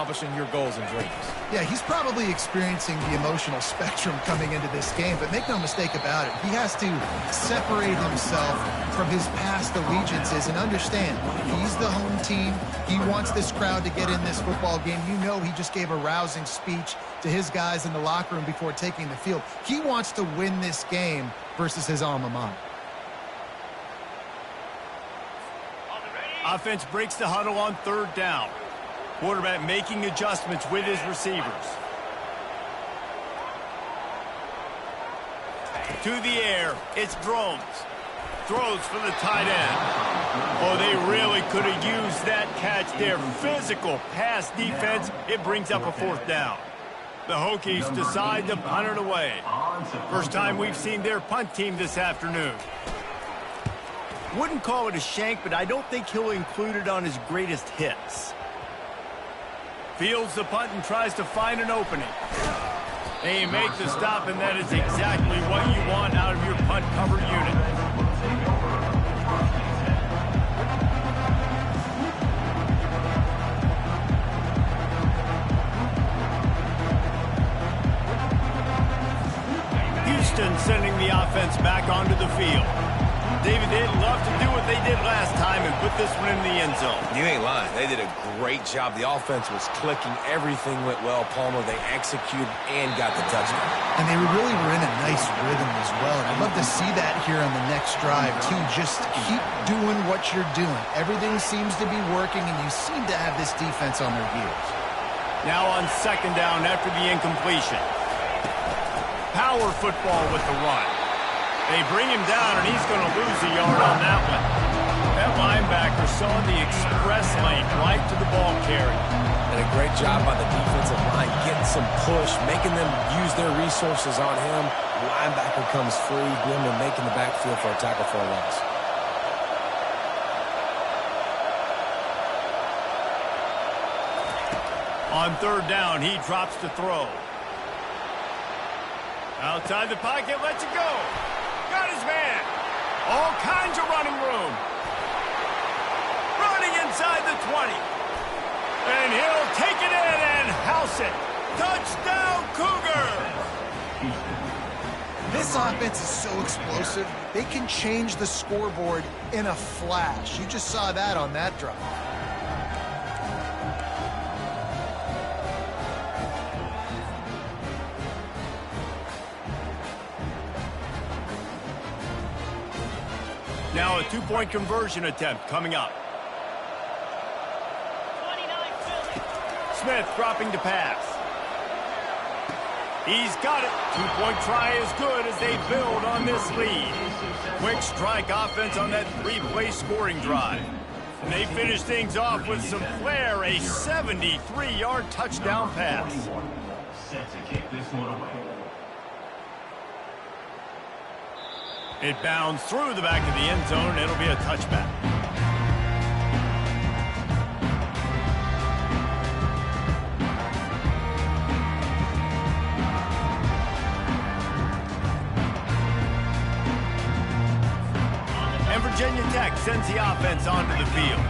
accomplishing your goals and dreams. Yeah, he's probably experiencing the emotional spectrum coming into this game, but make no mistake about it, he has to separate himself from his past allegiances and understand he's the home team. He wants this crowd to get in this football game. You know, he just gave a rousing speech to his guys in the locker room before taking the field. He wants to win this game versus his alma mater. Offense breaks the huddle on third down. Quarterback making adjustments with his receivers. To the air, it's Drones. Throws for the tight end. Oh, they really could have used that catch there. Physical pass defense. It brings up a fourth down. The Hokies decide to punt it away. First time we've seen their punt team this afternoon. Wouldn't call it a shank, but I don't think he'll include it on his greatest hits. Fields the punt and tries to find an opening. They make the stop, and that is exactly what you want out of your punt cover unit. Houston sending the offense back onto the field. David, they'd love to do what they did last time and put this one in the end zone. You ain't lying. They did a great job. The offense was clicking. Everything went well, Palmer. They executed and got the touchdown. And they really were in a nice rhythm as well. And I'd love to see that here on the next drive, too. Just keep doing what you're doing. Everything seems to be working, and you seem to have this defense on their heels. Now on second down after the incompletion. Power football with the run. They bring him down, and he's going to lose a yard on that one. That linebacker saw the express lane right to the ball carrier. And a great job by the defensive line, getting some push, making them use their resources on him. The linebacker comes free, Grimmer making the backfield for a tackle for a loss. On third down, he drops to throw. Outside the pocket, lets it go. Got his man. All kinds of running room. Running inside the 20. And he'll take it in and house it. Touchdown, Cougar! This offense is so explosive, they can change the scoreboard in a flash. You just saw that on that drive. Now a two-point conversion attempt coming up. Smith dropping to pass. He's got it. Two-point try is good as they build on this lead. Quick strike offense on that three-play scoring drive. And they finish things off with some flair, a 73-yard touchdown pass. Set to kick this one away. It bounds through the back of the end zone, and it'll be a touchback. And Virginia Tech sends the offense onto the field.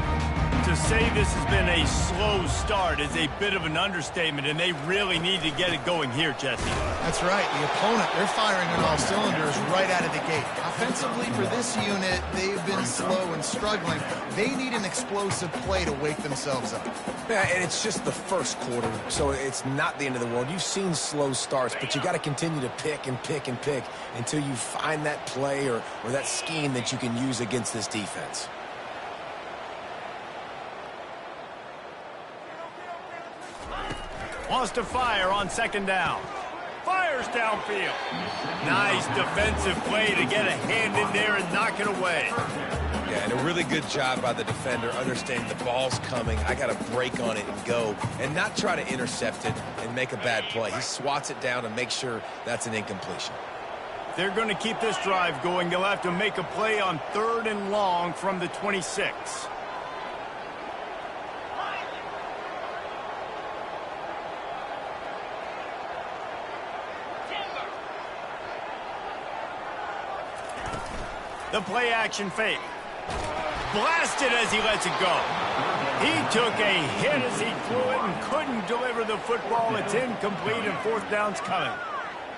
To say this has been a slow start is a bit of an understatement, and they really need to get it going here, Jesse. That's right. The opponent, they're firing on all cylinders right out of the gate. Offensively, for this unit, they've been slow and struggling. They need an explosive play to wake themselves up. Yeah, and it's just the first quarter, so it's not the end of the world. You've seen slow starts, but you got to continue to pick and pick and pick until you find that play or that scheme that you can use against this defense. Wants to fire on second down. Fires downfield. Nice defensive play to get a hand in there and knock it away. Yeah, and a really good job by the defender, understanding the ball's coming. I got to break on it and go, and not try to intercept it and make a bad play. He swats it down and makes sure that's an incompletion. They're going to keep this drive going. They'll have to make a play on third and long from the 26. The play action fake. Blasted as he lets it go. He took a hit as he threw it and couldn't deliver the football. It's incomplete and fourth down's coming.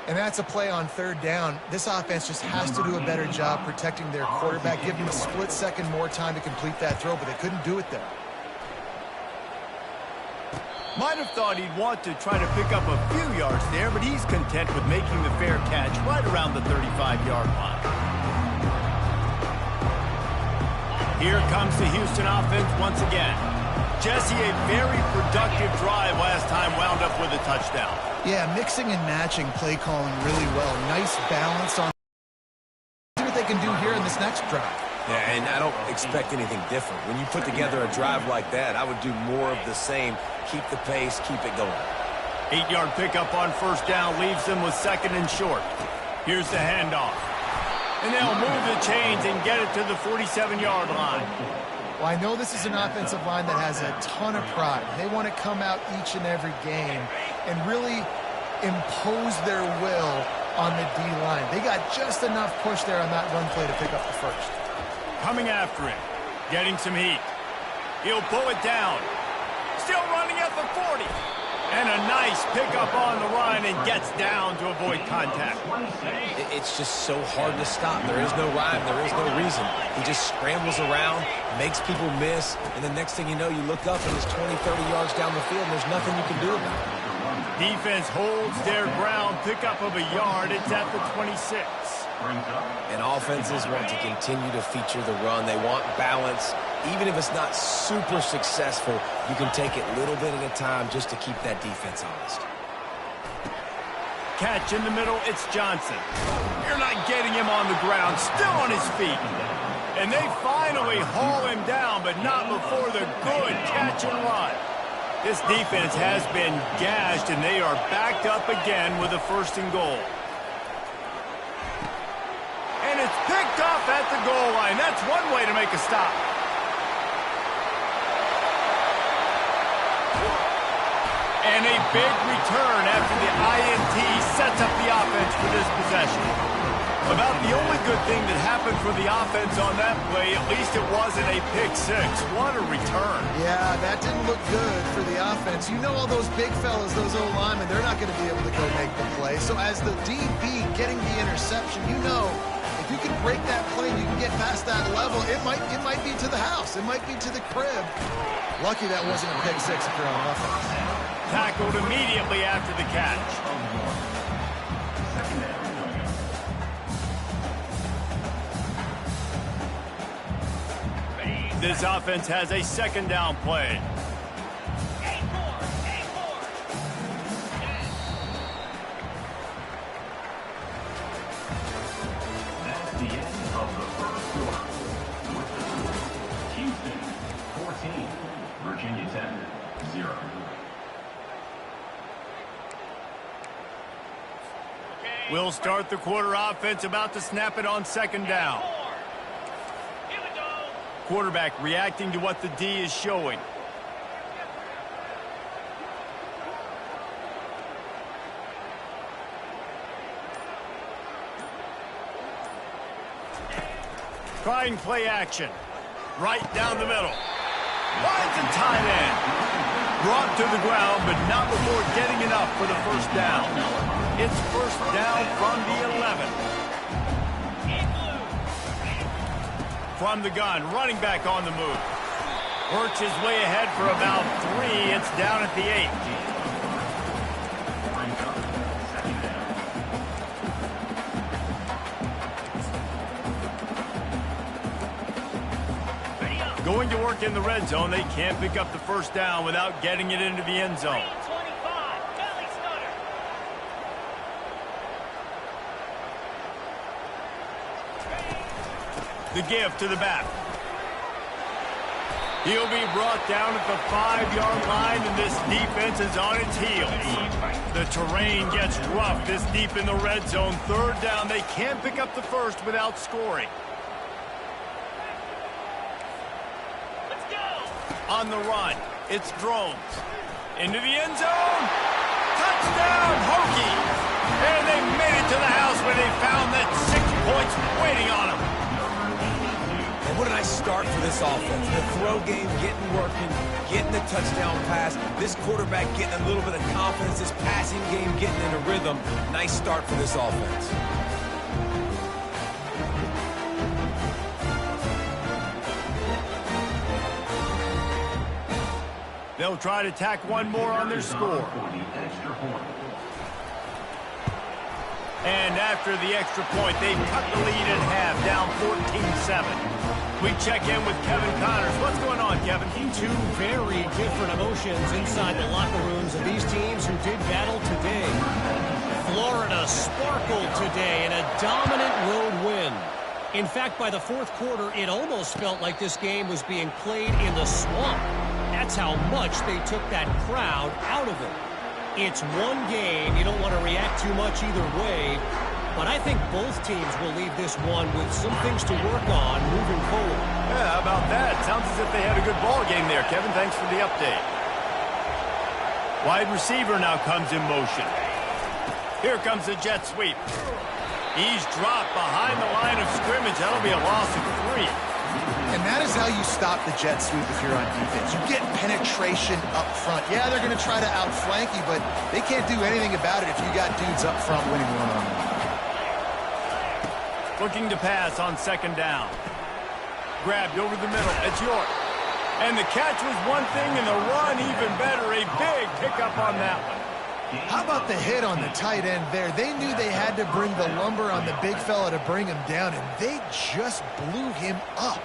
And that's a play on third down. This offense just has to do a better job protecting their quarterback, give him a split second more time to complete that throw, but they couldn't do it there. Might have thought he'd want to try to pick up a few yards there, but he's content with making the fair catch right around the 35-yard line. Here comes the Houston offense once again. Jesse, a very productive drive last time, wound up with a touchdown. Yeah, mixing and matching play calling really well. Nice balance on. See what they can do here in this next drive. Yeah, and I don't expect anything different. When you put together a drive like that, I would do more of the same. Keep the pace, keep it going. 8-yard pickup on first down leaves them with second and short. Here's the handoff. And they'll move the chains and get it to the 47-yard line. Well, I know this is an offensive line that has a ton of pride. They want to come out each and every game and really impose their will on the D-line. They got just enough push there on that run play to pick up the first. Coming after him, getting some heat. He'll pull it down. Still running at the 40. And a nice pickup on the run and gets down to avoid contact. It's just so hard to stop. There is no rhyme. There is no reason. He just scrambles around, makes people miss, and the next thing you know, you look up and it's 20, 30 yards down the field, and there's nothing you can do about it. Defense holds their ground, pickup of a yard. It's at the 26. And offenses want to continue to feature the run. They want balance. Even if it's not super successful, you can take it little bit at a time just to keep that defense honest. Catch in the middle, it's Johnson. You're not getting him on the ground, still on his feet. And they finally haul him down, but not before the good catch and run. This defense has been gashed, and they are backed up again with a first and goal. And it's picked off at the goal line. That's one way to make a stop. And a big return after the INT sets up the offense for this possession. About the only good thing that happened for the offense on that play, at least it wasn't a pick six. What a return. Yeah, that didn't look good for the offense. You know all those big fellas, those O-linemen, they're not going to be able to go make the play. So as the DB getting the interception, you know, if you can break that play, you can get past that level, it might be to the house. It might be to the crib. Lucky that wasn't a pick six if you're on offense. Tackled immediately after the catch. This offense has a second down play. That's the end of the first quarter. With the score, Houston 14, Virginia Tech 0. We'll start the quarter offense, about to snap it on second down. Quarterback reacting to what the D is showing. Trying play action. Right down the middle. Lines and tight end. Brought to the ground, but not before getting enough for the first down. It's first down from the 11. From the gun, running back on the move. Works his way ahead for about 3. It's down at the 8. Going to work in the red zone. They can't pick up the first down without getting it into the end zone. The give to the back. He'll be brought down at the 5-yard line, and this defense is on its heels. The terrain gets rough this deep in the red zone. Third down, they can't pick up the first without scoring. Let's go. On the run, it's Drones. Into the end zone. Touchdown, Hokie. And they made it to the house where they found that 6 points waiting on them. What a nice start for this offense. The throw game getting working, getting the touchdown pass. This quarterback getting a little bit of confidence. This passing game getting in a rhythm. Nice start for this offense. They'll try to tack one more on their score. And after the extra point, they've cut the lead in half, down 14-7. We check in with Kevin Connors. What's going on, Kevin? Two very different emotions inside the locker rooms of these teams who did battle today. Florida sparkled today in a dominant road win. In fact, by the fourth quarter, it almost felt like this game was being played in the swamp. That's how much they took that crowd out of it. It's one game. You don't want to react too much either way. But I think both teams will leave this one with some things to work on moving forward. Yeah, how about that? Sounds as if they had a good ball game there, Kevin. Thanks for the update. Wide receiver now comes in motion. Here comes the jet sweep. He's dropped behind the line of scrimmage. That'll be a loss of 3. And that is how you stop the jet sweep if you're on defense. You get penetration up front. Yeah, they're going to try to outflank you, but they can't do anything about it if you got dudes up front winning one-on-one. Looking to pass on second down. Grabbed over the middle. It's York. And the catch was one thing, and the run even better. A big pickup on that one. How about the hit on the tight end there? They knew they had to bring the lumber on the big fella to bring him down, and they just blew him up.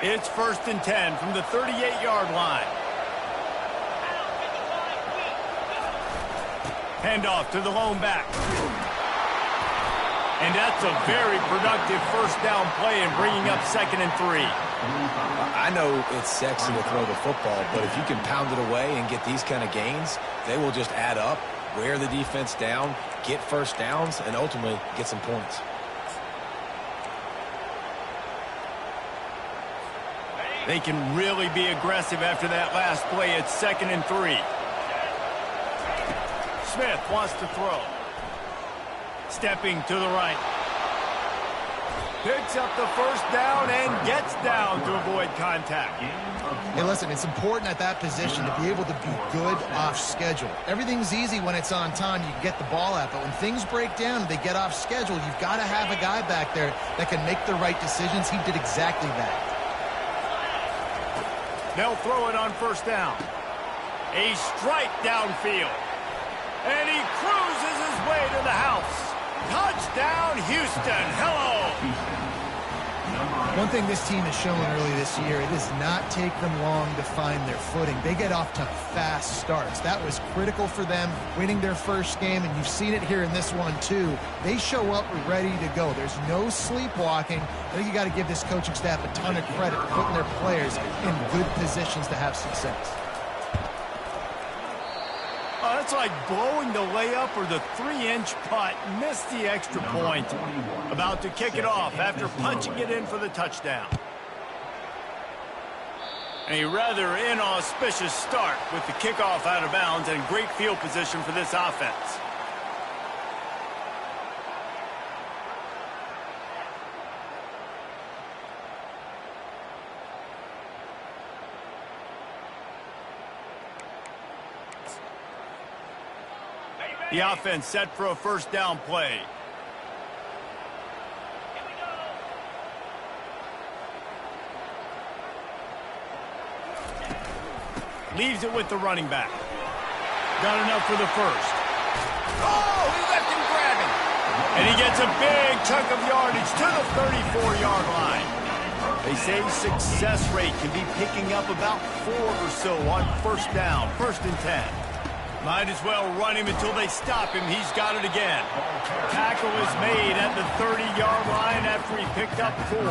It's 1st and 10 from the 38-yard line. Handoff to the lone back. And that's a very productive first down play and bringing up 2nd and 3. I know it's sexy to throw the football, but if you can pound it away and get these kind of gains, they will just add up, wear the defense down, get first downs, and ultimately get some points. They can really be aggressive after that last play. It's 2nd and 3. Smith wants to throw. Stepping to the right. Picks up the first down and gets down to avoid contact. Hey, listen, it's important at that position to be able to be good off schedule. Everything's easy when it's on time. You can get the ball out, but when things break down and they get off schedule, you've got to have a guy back there that can make the right decisions. He did exactly that. They'll throw it on first down. A strike downfield. And he cruises his way to the house. Touchdown, Houston. Hello. One thing this team has shown early this year, it does not take them long to find their footing. They get off to fast starts. That was critical for them winning their first game, and you've seen it here in this one too. They show up ready to go. There's no sleepwalking. I think you got to give this coaching staff a ton of credit for putting their players in good positions to have success. That's like blowing the layup or the 3-inch putt. Missed the extra point. About to kick it off after punching it in for the touchdown. A rather inauspicious start with the kickoff out of bounds and great field position for this offense. The offense set for a first down play. Leaves it with the running back. Got enough for the first. Oh, he left him grabbing. And he gets a big chunk of yardage to the 34-yard line. They say success rate can be picking up about 4 or so on first down, 1st and 10. Might as well run him until they stop him. He's got it again. Tackle is made at the 30-yard line after he picked up 4.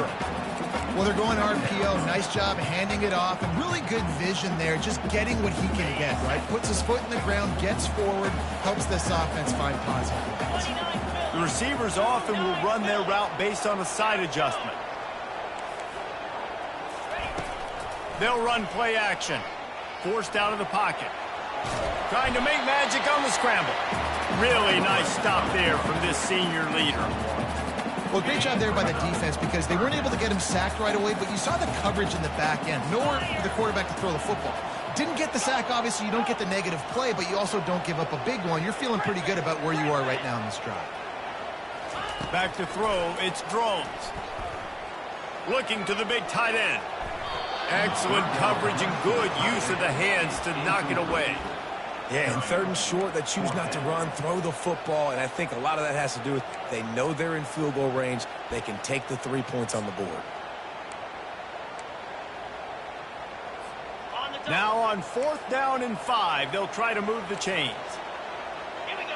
Well, they're going RPO. Nice job handing it off, and really good vision there, just getting what he can get, right? Puts his foot in the ground, gets forward, helps this offense find positive points. The receivers often will run their route based on a side adjustment. They'll run play action. Forced out of the pocket. Trying to make magic on the scramble. Really nice stop there from this senior leader. Well, great job there by the defense because they weren't able to get him sacked right away, but you saw the coverage in the back end. Nowhere for the quarterback to throw the football. Didn't get the sack, obviously. You don't get the negative play, but you also don't give up a big one. You're feeling pretty good about where you are right now in this drive. Back to throw, it's Drones. Looking to the big tight end. Excellent coverage and good use of the hands to knock it away. Yeah, and 3rd and short, they choose not to run, throw the football, and I think a lot of that has to do with they know they're in field goal range. They can take the 3 points on the board. Now on 4th down and 5, they'll try to move the chains. Here we go.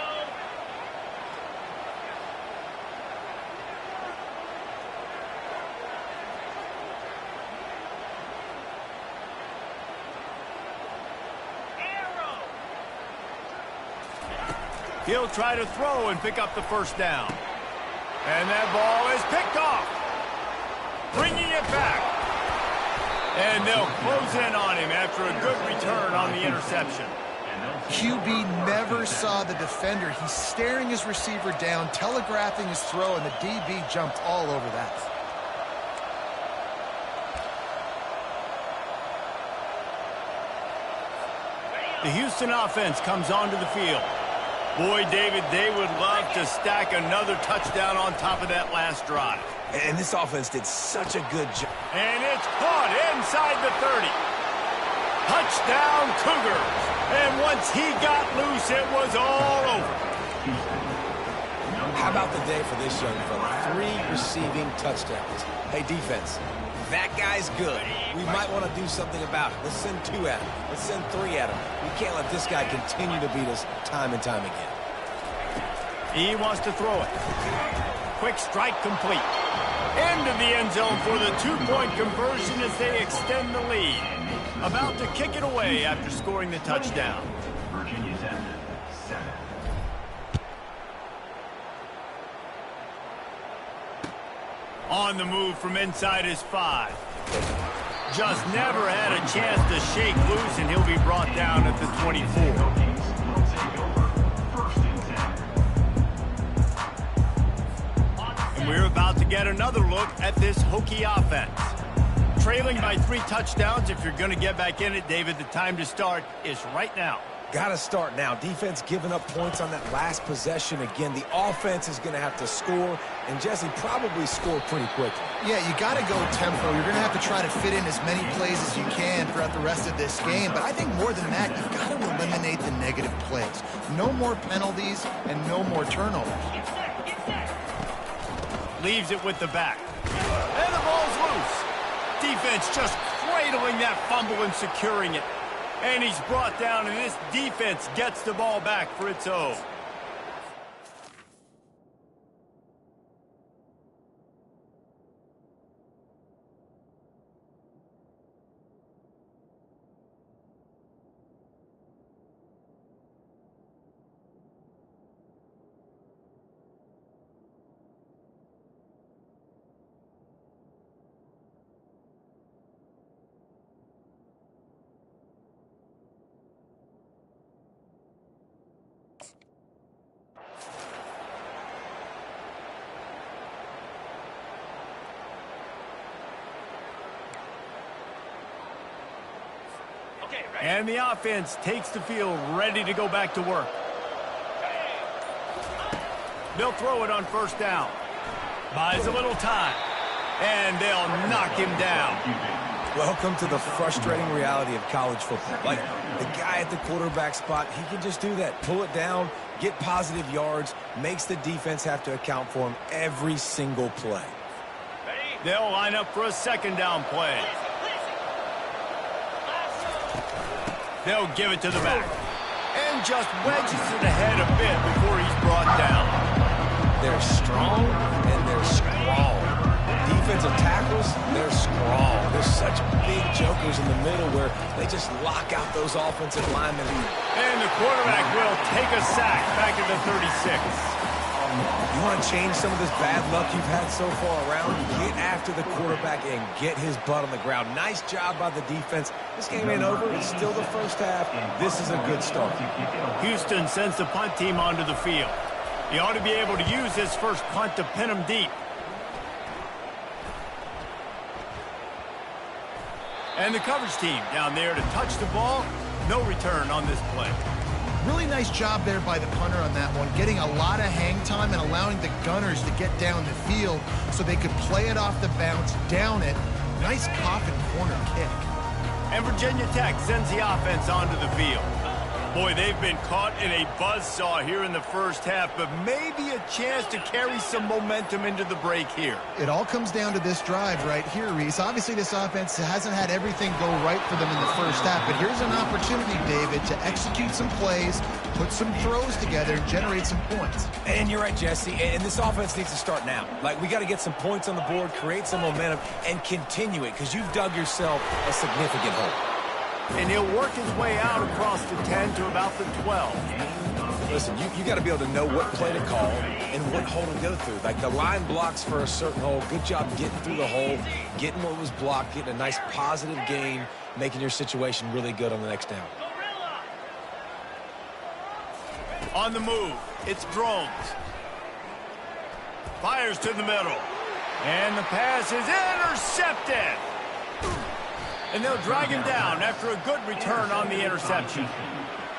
He'll try to throw and pick up the 1st down. And that ball is picked off. Bringing it back. And they'll close in on him after a good return on the interception. QB never saw the defender. He's staring his receiver down, telegraphing his throw, and the DB jumped all over that. The Houston offense comes onto the field. Boy, David, they would love to stack another touchdown on top of that last drive. And this offense did such a good job. And it's caught inside the 30. Touchdown Cougars. And once he got loose, it was all over. How about the day for this young fella? 3 receiving touchdowns. Hey, defense, that guy's good. We might want to do something about it. Let's send 2 at him. Let's send 3 at him. We can't let this guy continue to beat us time and time again. He wants to throw it. Quick strike complete. Into the end zone for the 2-point conversion as they extend the lead. About to kick it away after scoring the touchdown. Virginia Tech, 7. On the move from inside his 5. Just never had a chance to shake loose, and he'll be brought down at the 24. And we're about to get another look at this Hokie offense. Trailing by 3 touchdowns. If you're going to get back in it, David, the time to start is right now. Got to start now. Defense giving up points on that last possession. Again, the offense is going to have to score, and Jesse probably score pretty quickly. Yeah, you got to go tempo. You're going to have to try to fit in as many plays as you can throughout the rest of this game. But I think more than that, you've got to eliminate the negative plays. No more penalties and no more turnovers. Leaves it with the back. And the ball's loose. Defense just cradling that fumble and securing it. And he's brought down, and this defense gets the ball back for its own. And the offense takes the field, ready to go back to work. They'll throw it on 1st down. Buys a little time. And they'll knock him down. Welcome to the frustrating reality of college football. Like, the guy at the quarterback spot, he can just do that. Pull it down, get positive yards, makes the defense have to account for him every single play. They'll line up for a 2nd down play. They'll give it to the back. And just wedges it ahead a bit before he's brought down. They're strong and they're strong. Defensive tackles, they're strong. They're such big jokers in the middle where they just lock out those offensive linemen. And the quarterback will take a sack back at the 36. You want to change some of this bad luck you've had so far around? Get after the quarterback and get his butt on the ground. Nice job by the defense. This game ain't over. It's still the first half. This is a good start. Houston sends the punt team onto the field. He ought to be able to use this first punt to pin him deep. And the coverage team down there to touch the ball. No return on this play. Really nice job there by the punter on that one, getting a lot of hang time and allowing the gunners to get down the field so they could play it off the bounce, down it. Nice coffin corner kick. And Virginia Tech sends the offense onto the field. Boy, they've been caught in a buzzsaw here in the first half, but maybe a chance to carry some momentum into the break here. It all comes down to this drive right here, Reese. Obviously, this offense hasn't had everything go right for them in the first half, but here's an opportunity, David, to execute some plays, put some throws together, and generate some points. And you're right, Jesse, and this offense needs to start now. Like, we got to get some points on the board, create some momentum, and continue it, because you've dug yourself a significant hole. And he'll work his way out across the 10 to about the 12. Listen, you got to be able to know what play to call and what hole to go through. Like, the line blocks for a certain hole. Good job getting through the hole, getting what was blocked, getting a nice positive gain, making your situation really good on the next down. On the move, it's Drones. Fires to the middle. And the pass is intercepted. And they'll drag him down after a good return on the interception.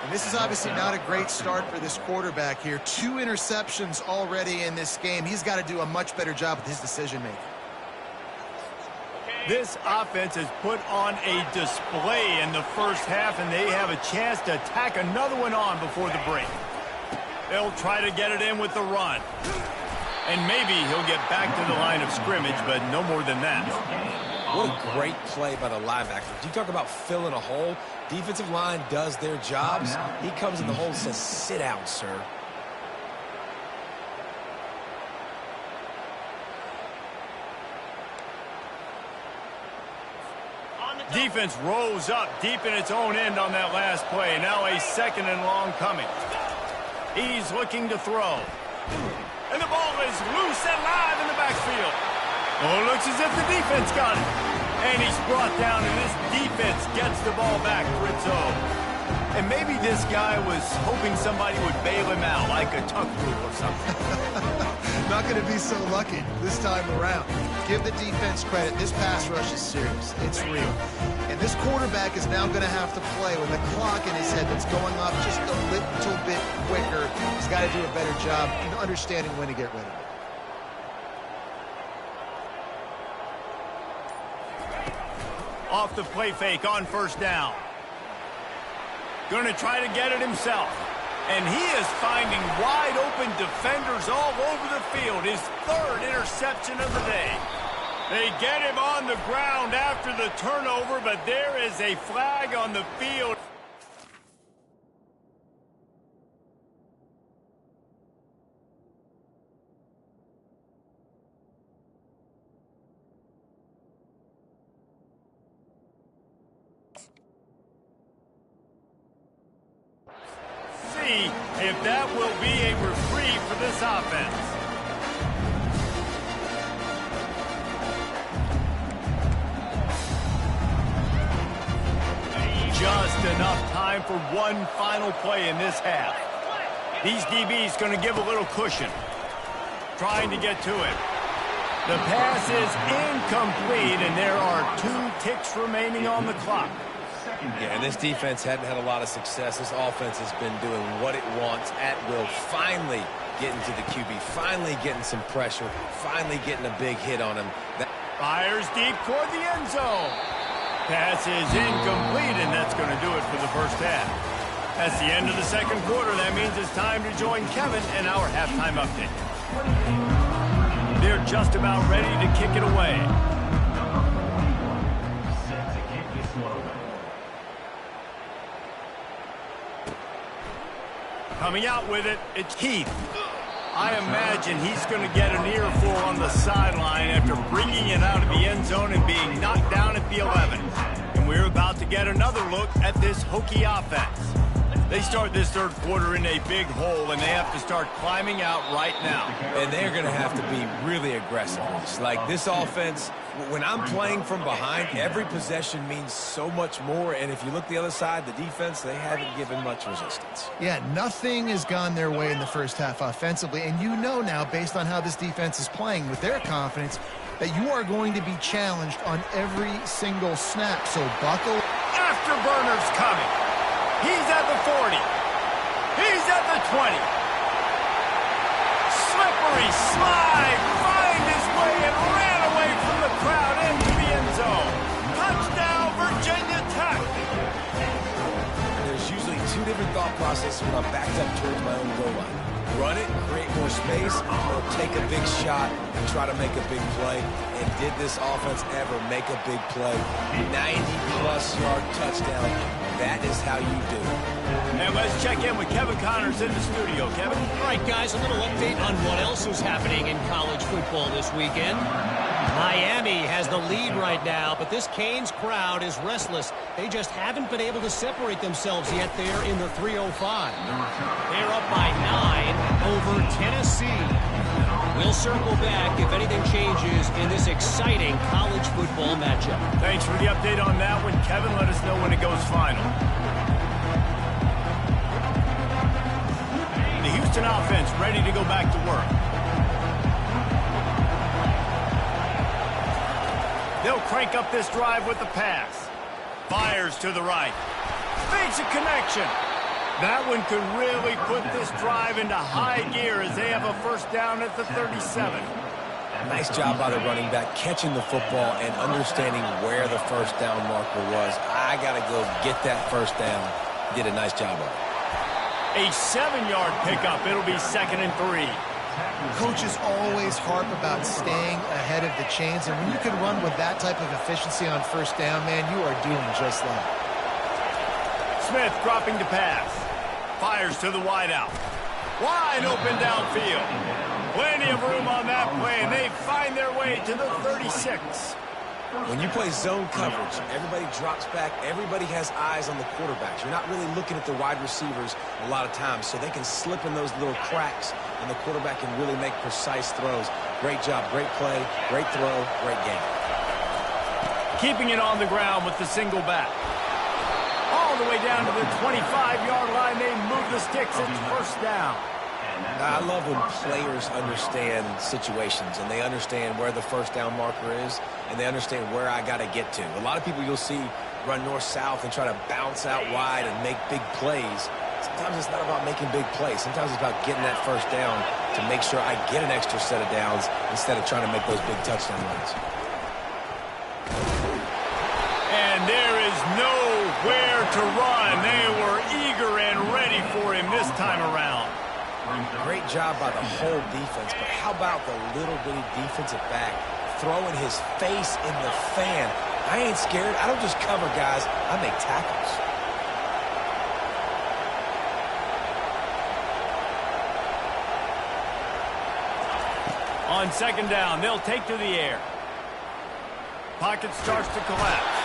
And this is obviously not a great start for this quarterback here. 2 interceptions already in this game. He's got to do a much better job with his decision-making. This offense has put on a display in the first half, and they have a chance to tack another one on before the break. They'll try to get it in with the run. And maybe he'll get back to the line of scrimmage, but no more than that. What a great play by the linebacker. You talk about filling a hole. Defensive line does their jobs. He comes in the hole and says, sit down, sir. Defense rose up deep in its own end on that last play. Now a 2nd and long coming. He's looking to throw. And the ball is loose and live in the backfield. Oh, it looks as if the defense got it. And he's brought down, and this defense gets the ball back for its own. And maybe this guy was hoping somebody would bail him out, like a tuck rule or something. Not going to be so lucky this time around. Give the defense credit. This pass rush is serious. It's real. And this quarterback is now going to have to play with a clock in his head that's going off just a little bit quicker. He's got to do a better job in understanding when to get rid of it. Off the play fake on first down. Going to try to get it himself. And he is finding wide open defenders all over the field. His 3rd interception of the day. They get him on the ground after the turnover, but there is a flag on the field. See if that will be a reprieve for this offense. Just enough time for one final play in this half. These DBs going to give a little cushion. Trying to get to it. The pass is incomplete, and there are 2 ticks remaining on the clock. Yeah, and this defense hadn't had a lot of success. This offense has been doing what it wants at will. Finally getting to the QB. Finally getting some pressure. Finally getting a big hit on him. Fires deep toward the end zone. Pass is incomplete, and that's going to do it for the first half. That's the end of the 2nd quarter. That means it's time to join Kevin in our halftime update. They're just about ready to kick it away. Set to kick this one away. Coming out with it, it's Keith. I imagine he's going to get an earful on the sideline after bringing it out of the end zone and being knocked down at the 11. And we're about to get another look at this Hokie offense. They start this third quarter in a big hole, and they have to start climbing out right now. And they're going to have to be really aggressive. Like this offense, when I'm playing from behind, every possession means so much more. And if you look the other side, the defense, they haven't given much resistance. Yeah, nothing has gone their way in the first half offensively. And you know now, based on how this defense is playing with their confidence, that you are going to be challenged on every single snap. So buckle. Afterburner's coming. He's at the 40. He's at the 20. Slippery slide. Find his way and ran away from the crowd into the end zone. Touchdown, Virginia Tech. There's usually two different thought processes when I'm backed up towards my own goal line. Run it, create more space, or take a big shot and try to make a big play. And did this offense ever make a big play? 90-plus yard touchdown. That is how you do it. And let's check in with Kevin Connors in the studio. Kevin? All right, guys, a little update on what else is happening in college football this weekend. Miami has the lead right now, but this Canes crowd is restless. They just haven't been able to separate themselves yet there in the 305. They're up by 9 over Tennessee. We'll circle back if anything changes in this exciting college football matchup. Thanks for the update on that one, Kevin. Let us know when it goes final. The Houston offense ready to go back to work. They'll crank up this drive with the pass. Fires to the right. Fakes a connection. That one could really put this drive into high gear as they have a first down at the 37. Nice job by the running back, catching the football and understanding where the first down marker was. I got to go get that first down. Did a nice job of it. A 7-yard pickup. It'll be 2nd and 3. Coaches always harp about staying ahead of the chains, and when you can run with that type of efficiency on first down, man, you are doing just that. Smith dropping to pass. Fires to the wideout. Wide open downfield. Plenty of room on that play, and they find their way to the 36. When you play zone coverage, everybody drops back. Everybody has eyes on the quarterbacks. You're not really looking at the wide receivers a lot of times, so they can slip in those little cracks, and the quarterback can really make precise throws. Great job, great play, great throw, great game. Keeping it on the ground with the single back. All the way down to the 25-yard line. They move the sticks. It's first down. I love when players understand situations and they understand where the first down marker is and they understand where I got to get to. A lot of people you'll see run north-south and try to bounce out wide and make big plays. Sometimes it's not about making big plays. Sometimes it's about getting that first down to make sure I get an extra set of downs instead of trying to make those big touchdown runs. And there is nowhere to run. They were eager and ready for him this time around. Great job by the whole defense, but how about the little bitty defensive back throwing his face in the fan? I ain't scared. I don't just cover guys. I make tackles. On second down, they'll take to the air. Pocket starts to collapse.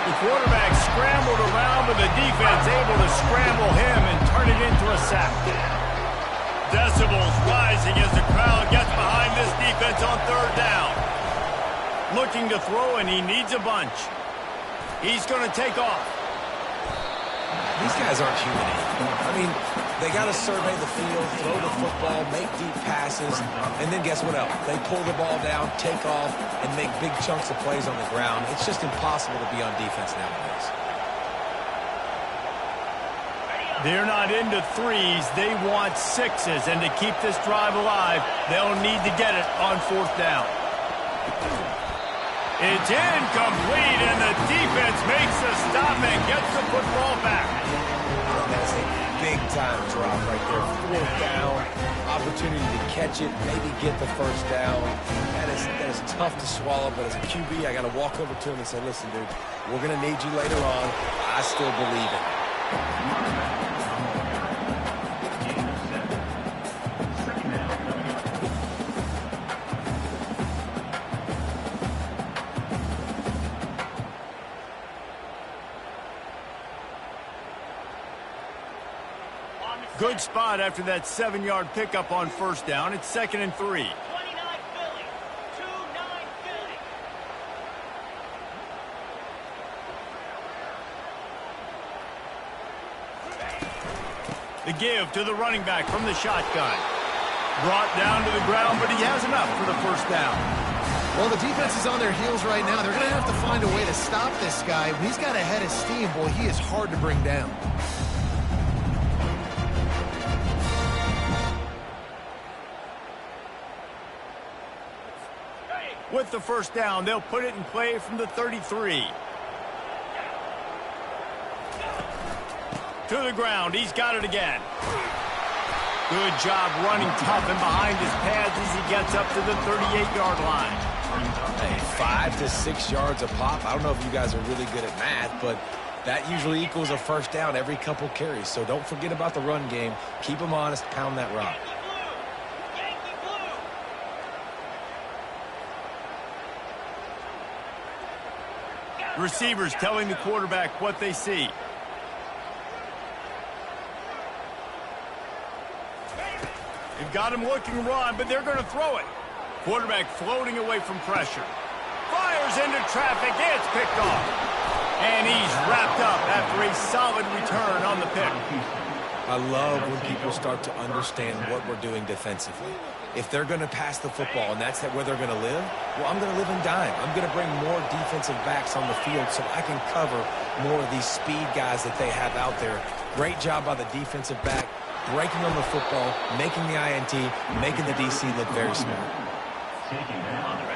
The quarterback scrambled around, but the defense able to scramble him and turn it into a sack. Decibels rising as the crowd gets behind this defense on third down. Looking to throw, and he needs a bunch. He's going to take off. These guys aren't human. I mean, they got to survey the field, throw the football, make deep passes, and then guess what else? They pull the ball down, take off, and make big chunks of plays on the ground. It's just impossible to be on defense nowadays. They're not into threes. They want sixes, and to keep this drive alive, they'll need to get it on fourth down. It's incomplete, and the defense makes the stop and gets the football back. That's a big-time drop right there. Fourth down, opportunity to catch it, maybe get the first down. That is tough to swallow, but as a QB, I got to walk over to him and say, listen, dude, we're going to need you later on. I still believe it. Good spot after that 7-yard pickup on first down. It's 2nd and 3. The give to the running back from the shotgun. Brought down to the ground, but he has enough for the first down. Well, the defense is on their heels right now. They're going to have to find a way to stop this guy. When he's got a head of steam, boy, he is hard to bring down. With the first down, they'll put it in play from the 33. To the ground. He's got it again. Good job running tough and behind his pads as he gets up to the 38-yard line. Hey, 5 to 6 yards a pop. I don't know if you guys are really good at math, but that usually equals a first down every couple carries. So don't forget about the run game. Keep them honest. Pound that rock. Receivers telling the quarterback what they see. They've got him looking run, but they're going to throw it. Quarterback floating away from pressure. Fires into traffic. It's picked off. And he's wrapped up after a solid return on the pick. I love when people start to understand what we're doing defensively. If they're going to pass the football and that's where they're going to live, well, I'm going to live in dime. I'm going to bring more defensive backs on the field so I can cover more of these speed guys that they have out there. Great job by the defensive back, breaking on the football, making the INT, making the DC look very smart.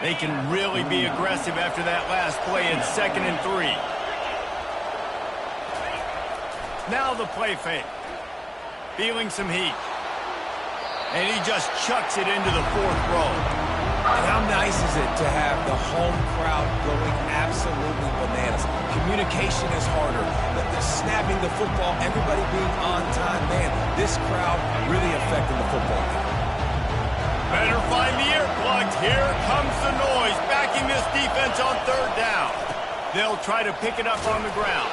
They can really be aggressive after that last play in 2nd and 3. Now the play fake. Feeling some heat. And he just chucks it into the 4th row. And how nice is it to have the home crowd going absolutely bananas? Communication is harder. The snapping the football, everybody being on time. Man, this crowd really affecting the football game. Better find the earplugs. Here comes the noise, backing this defense on 3rd down. They'll try to pick it up on the ground.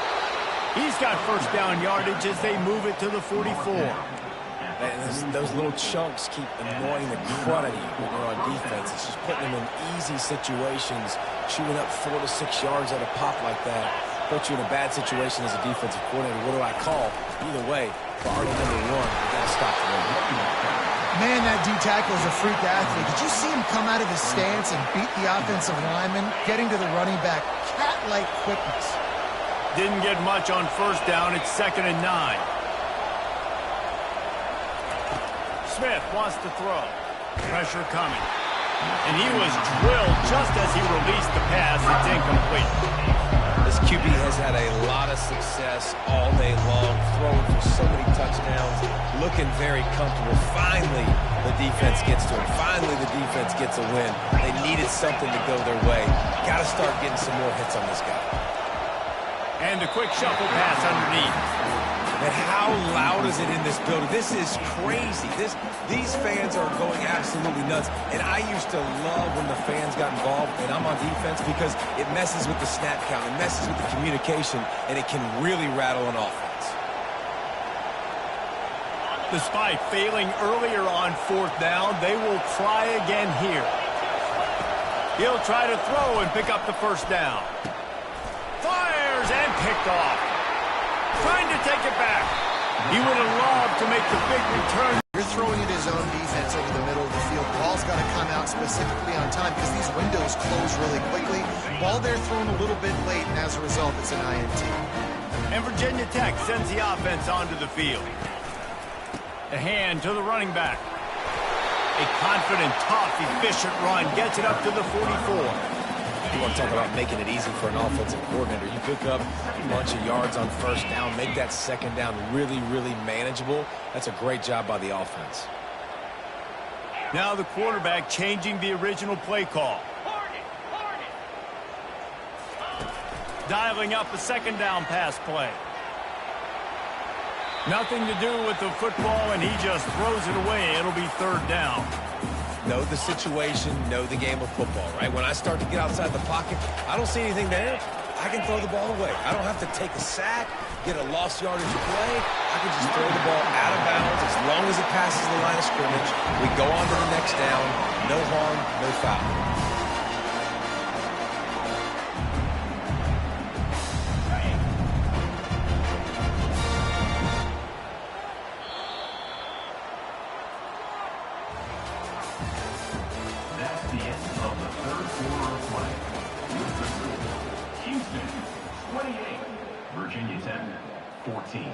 He's got first down yardage as they move it to the 44. And those little chunks keep annoying the crud out of you when you're on defense. It's just putting them in easy situations, shooting up 4 to 6 yards at a pop like that. Put you in a bad situation as a defensive coordinator. What do I call? Either way, priority number 1, we got to stop the run. Man, that D-tackle is a freak athlete. Did you see him come out of his stance and beat the offensive lineman, getting to the running back? Cat-like quickness. Didn't get much on first down. It's 2nd and 9. Smith wants to throw. Pressure coming. And he was drilled just as he released the pass. It's incomplete. This QB has had a lot of success all day long, throwing for so many touchdowns, looking very comfortable. Finally, the defense gets to him. Finally, the defense gets a win. They needed something to go their way. Got to start getting some more hits on this guy. And a quick shuffle pass underneath. And how loud is it in this building? This is crazy. These fans are going absolutely nuts. And I used to love when the fans got involved, and I'm on defense, because it messes with the snap count. It messes with the communication, and it can really rattle an offense. Despite failing earlier on 4th down, they will try again here. He'll try to throw and pick up the first down. Fires and picked off. Trying to take it back. He would have loved to make the big return. You're throwing it his own defense over the middle of the field. Ball's got to come out specifically on time because these windows close really quickly. Ball there thrown a little bit late, and as a result, it's an INT. And Virginia Tech sends the offense onto the field. The hand to the running back. A confident, tough, efficient run gets it up to the 44. You want to talk about making it easy for an offensive coordinator. You pick up a bunch of yards on first down, make that second down really, really manageable. That's a great job by the offense. Now the quarterback changing the original play call. Dialing up a 2nd down pass play. Nothing to do with the football, and he just throws it away. It'll be 3rd down. Know the situation, know the game of football, right? When I start to get outside the pocket, I don't see anything there. I can throw the ball away. I don't have to take a sack, get a lost yardage play. I can just throw the ball out of bounds as long as it passes the line of scrimmage. We go on to the next down. No harm, no foul. That's the end of the third quarter of play. With the score, Houston 28, Virginia Tech 14.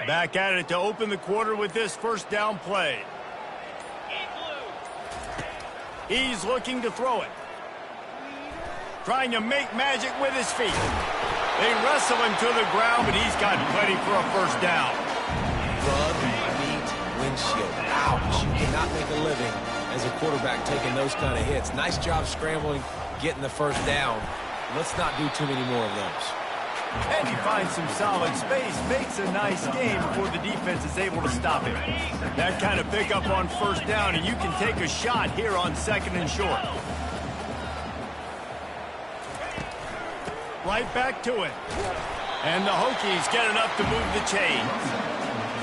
Back at it to open the quarter with this first down play. He's looking to throw it. Trying to make magic with his feet. They wrestle him to the ground, but he's got plenty for a first down. Bug, meat, windshield. Ouch. You cannot make a living as a quarterback taking those kind of hits. Nice job scrambling, getting the first down. Let's not do too many more of those. And he finds some solid space, makes a nice game before the defense is able to stop him. That kind of pickup on first down, and you can take a shot here on second and short. Right back to it. And the Hokies get enough to move the chains.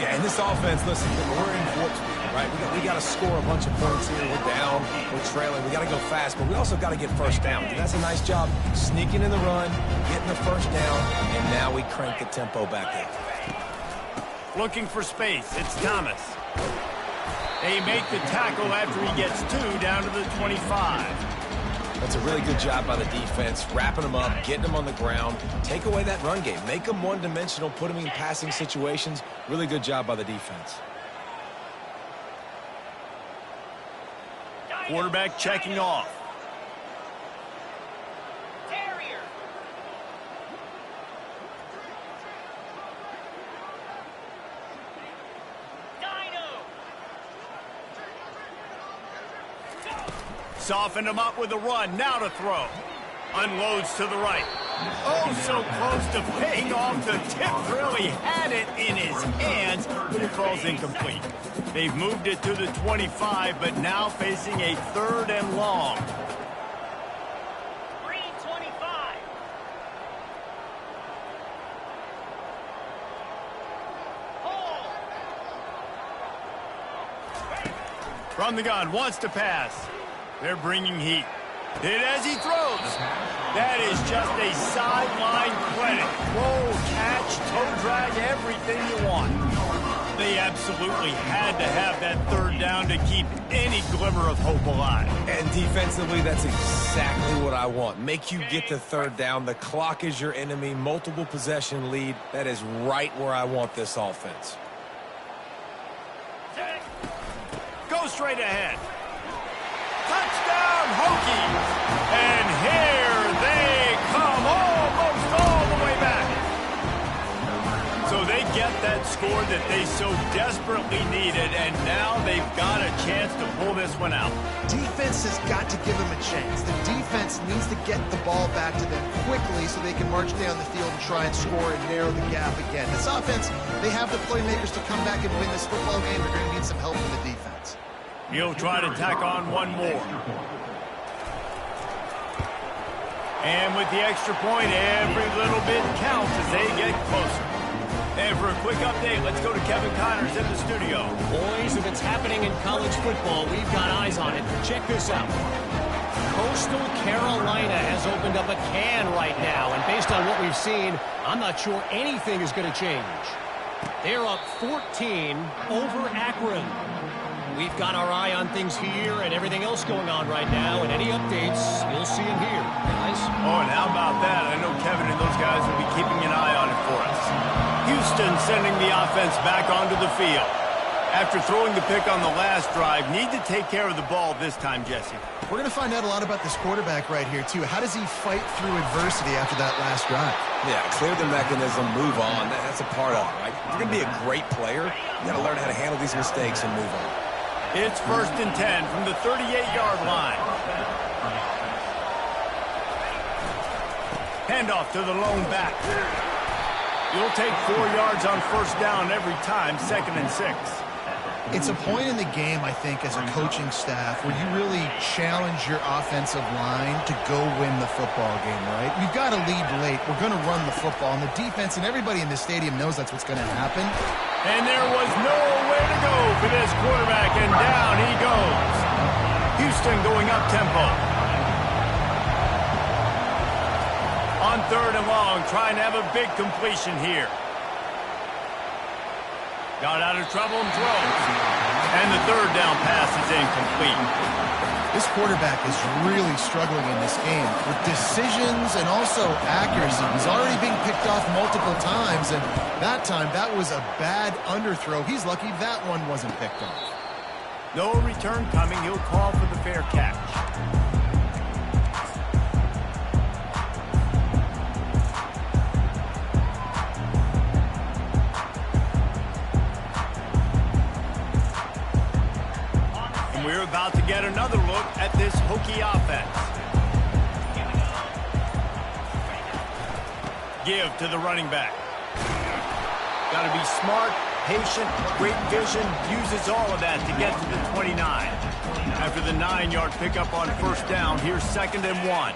Yeah, in this offense, listen, we're in warp speed, right? We got to score a bunch of points here. We're down, we're trailing. We got to go fast, but we also got to get first down. And that's a nice job sneaking in the run, getting the first down, and now we crank the tempo back up. Looking for space. It's Thomas. They make the tackle after he gets 2 down to the 25. That's a really good job by the defense, wrapping them up, getting them on the ground. Take away that run game. Make them one-dimensional, put them in passing situations. Really good job by the defense. Quarterback checking off. Soften him up with a run. Now to throw. Unloads to the right. Oh, so close to paying off. The tip really had it in his hands, but it falls incomplete. They've moved it to the 25, but now facing a 3rd and long. Green 25. From the gun, wants to pass. They're bringing heat. Hit as he throws. That is just a sideline credit. Roll, catch, toe drag, everything you want. They absolutely had to have that 3rd down to keep any glimmer of hope alive. And defensively, that's exactly what I want. Make you get the 3rd down. The clock is your enemy. Multiple possession lead. That is right where I want this offense. Go straight ahead. Touchdown, Hokies! And here they come, almost all the way back. So they get that score that they so desperately needed, and now they've got a chance to pull this one out. Defense has got to give them a chance. The defense needs to get the ball back to them quickly so they can march down the field and try and score and narrow the gap again. This offense, they have the playmakers to come back and win this football game. They're going to need some help from the defense. He'll try to tack on one more. And with the extra point, every little bit counts as they get closer. And for a quick update, let's go to Kevin Connors in the studio. Boys, if it's happening in college football, we've got eyes on it. Check this out. Coastal Carolina has opened up a can right now, and based on what we've seen, I'm not sure anything is going to change. They're up 14 over Akron. We've got our eye on things here and everything else going on right now, and any updates, you'll see them here. Guys? Oh, and how about that? I know Kevin and those guys will be keeping an eye on it for us. Houston sending the offense back onto the field. After throwing the pick on the last drive, need to take care of the ball this time, Jesse. We're going to find out a lot about this quarterback right here, too. How does he fight through adversity after that last drive? Yeah, clear the mechanism, move on. That's a part of it, right? If you're going to be a great player, you got to learn how to handle these mistakes and move on. It's 1st and 10 from the 38-yard line. Handoff to the lone back. You'll take 4 yards on 1st down every time, 2nd and 6. It's a point in the game, I think, as a coaching staff where you really challenge your offensive line to go win the football game, right? You've got to lead late. We're going to run the football. And the defense and everybody in the stadium knows that's what's going to happen. And there was nowhere to go for this quarterback, and down he goes. Houston going up-tempo. On 3rd and long, trying to have a big completion here. Got out of trouble and throws. And the 3rd down pass is incomplete. This quarterback is really struggling in this game with decisions and also accuracy. He's already being picked off multiple times, and that time, that was a bad underthrow. He's lucky that one wasn't picked off. No return coming. He'll call for the fair catch. We're about to get another look at this Hokie offense. Give to the running back. Got to be smart, patient, great vision, uses all of that to get to the 29. After the 9-yard pickup on 1st down, here's 2nd and 1.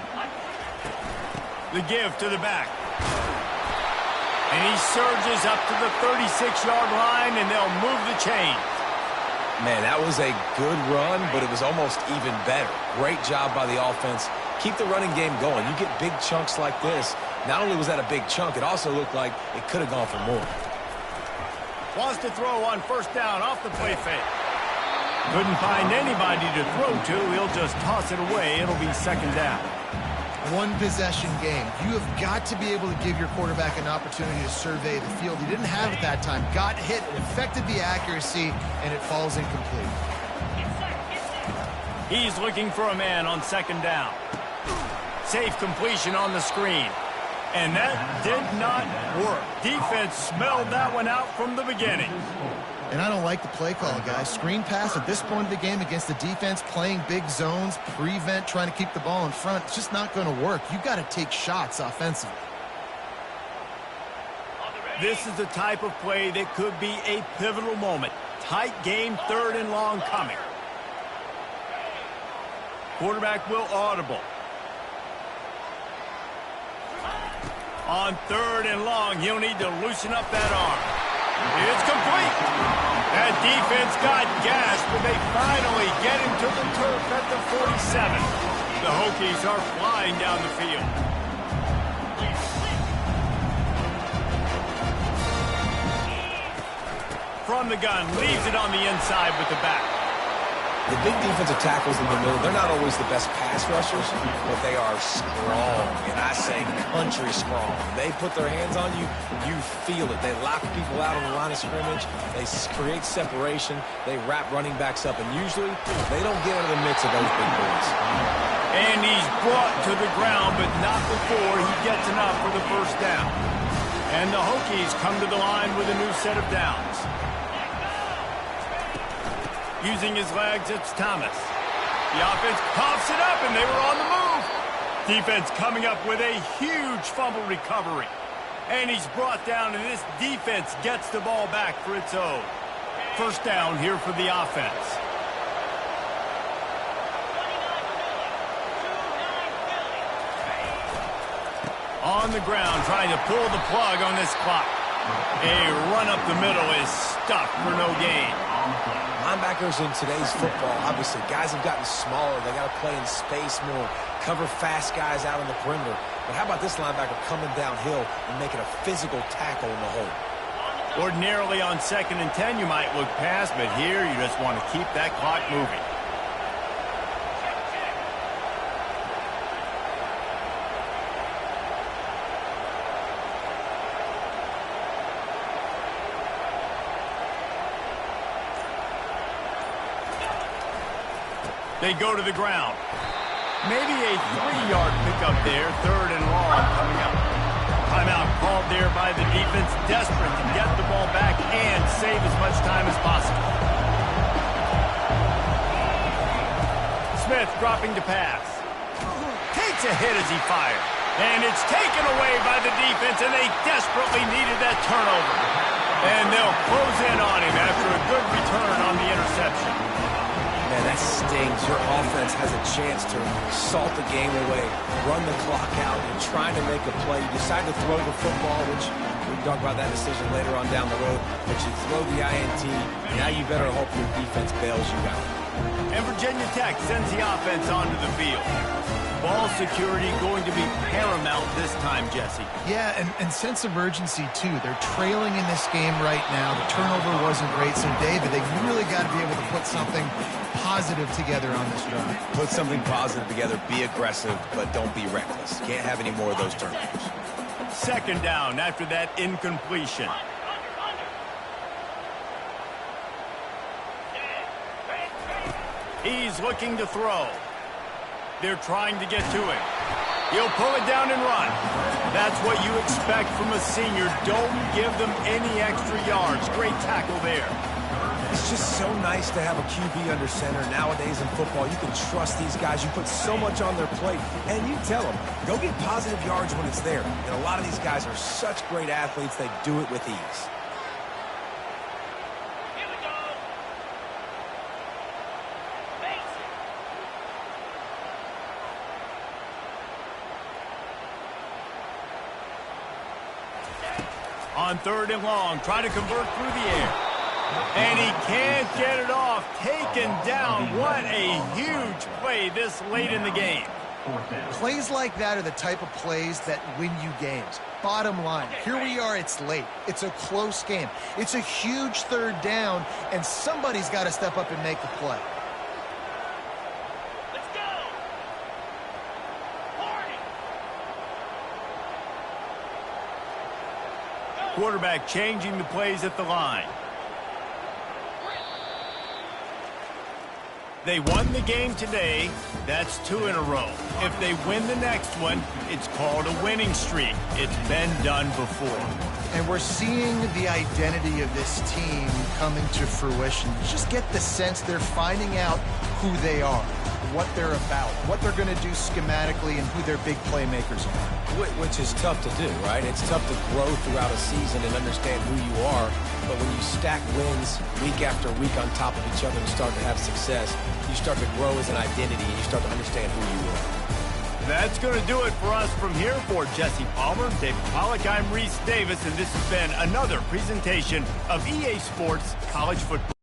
The give to the back. And he surges up to the 36-yard line, and they'll move the chains. Man, that was a good run, but it was almost even better. Great job by the offense. Keep the running game going. You get big chunks like this. Not only was that a big chunk, it also looked like it could have gone for more. Wants to throw on 1st down off the play fake. Couldn't find anybody to throw to. He'll just toss it away. It'll be 2nd down. One possession game. You have got to be able to give your quarterback an opportunity to survey the field. He didn't have it that time. Got hit, it affected the accuracy, and it falls incomplete. He's looking for a man on 2nd down. Safe completion on the screen. And that did not work. Defense smelled that one out from the beginning. And I don't like the play call, guys. Screen pass at this point of the game against the defense, playing big zones, prevent, trying to keep the ball in front. It's just not going to work. You've got to take shots offensively. This is the type of play that could be a pivotal moment. Tight game, 3rd and long coming. Quarterback will audible. On 3rd and long, he'll need to loosen up that arm. It's complete. That defense got gashed, but they finally get him to the turf at the 47. The Hokies are flying down the field. From the gun, leaves it on the inside with the back. The big defensive tackles in the middle, they're not always the best pass rushers, but they are strong, and I say country strong. They put their hands on you, you feel it. They lock people out on the line of scrimmage. They create separation. They wrap running backs up, and usually they don't get into the mix of those big boys. And he's brought to the ground, but not before he gets enough for the 1st down. And the Hokies come to the line with a new set of downs. Using his legs, it's Thomas. The offense coughs it up, and they were on the move. Defense coming up with a huge fumble recovery. And he's brought down, and this defense gets the ball back for its own. 1st down here for the offense. On the ground, trying to pull the plug on this clock. A run up the middle is stuck for no gain. Linebackers in today's football, obviously, guys have gotten smaller. They got to play in space more, cover fast guys out on the perimeter. But how about this linebacker coming downhill and making a physical tackle in the hole? Ordinarily on 2nd and 10, you might look past, but here you just want to keep that clock moving. They go to the ground. Maybe a 3-yard pickup there, 3rd and long coming up. Timeout called there by the defense, desperate to get the ball back and save as much time as possible. Smith dropping to pass. Takes a hit as he fired. And it's taken away by the defense, and they desperately needed that turnover. And they'll close in on him after a good return on the interception. Man, that stings. Your offense has a chance to salt the game away, run the clock out, and trying to make a play. You decide to throw the football, which we can talk about that decision later on down the road, but you throw the INT. Now you better hope your defense bails you out. And Virginia Tech sends the offense onto the field. Ball security going to be paramount this time, Jesse. Yeah, and sense of urgency, too. They're trailing in this game right now. The turnover wasn't great. So, David, they really got to be able to put something positive together on this drive. Put something positive together. Be aggressive, but don't be reckless. Can't have any more of those turnovers. 2nd down after that incompletion. He's looking to throw. They're trying to get to him. He'll pull it down and run. That's what you expect from a senior. Don't give them any extra yards. Great tackle there. It's just so nice to have a QB under center. Nowadays in football, you can trust these guys. You put so much on their plate, and you tell them, go get positive yards when it's there. And a lot of these guys are such great athletes, they do it with ease. On 3rd and long, try to convert through the air. And he can't get it off. Taken down. What a huge play this late in the game. Plays like that are the type of plays that win you games. Bottom line, here we are, it's late. It's a close game. It's a huge 3rd down, and somebody's got to step up and make the play. Quarterback changing the plays at the line. They won the game today. That's 2 in a row. If they win the next one, it's called a winning streak. It's been done before. And we're seeing the identity of this team coming to fruition. You just get the sense they're finding out who they are, what they're about, what they're going to do schematically, and who their big playmakers are. Which is tough to do, right? It's tough to grow throughout a season and understand who you are. But when you stack wins week after week on top of each other and start to have success, you start to grow as an identity and you start to understand who you are. That's going to do it for us from here. For Jesse Palmer, David Pollack, I'm Reese Davis, and this has been another presentation of EA Sports College Football.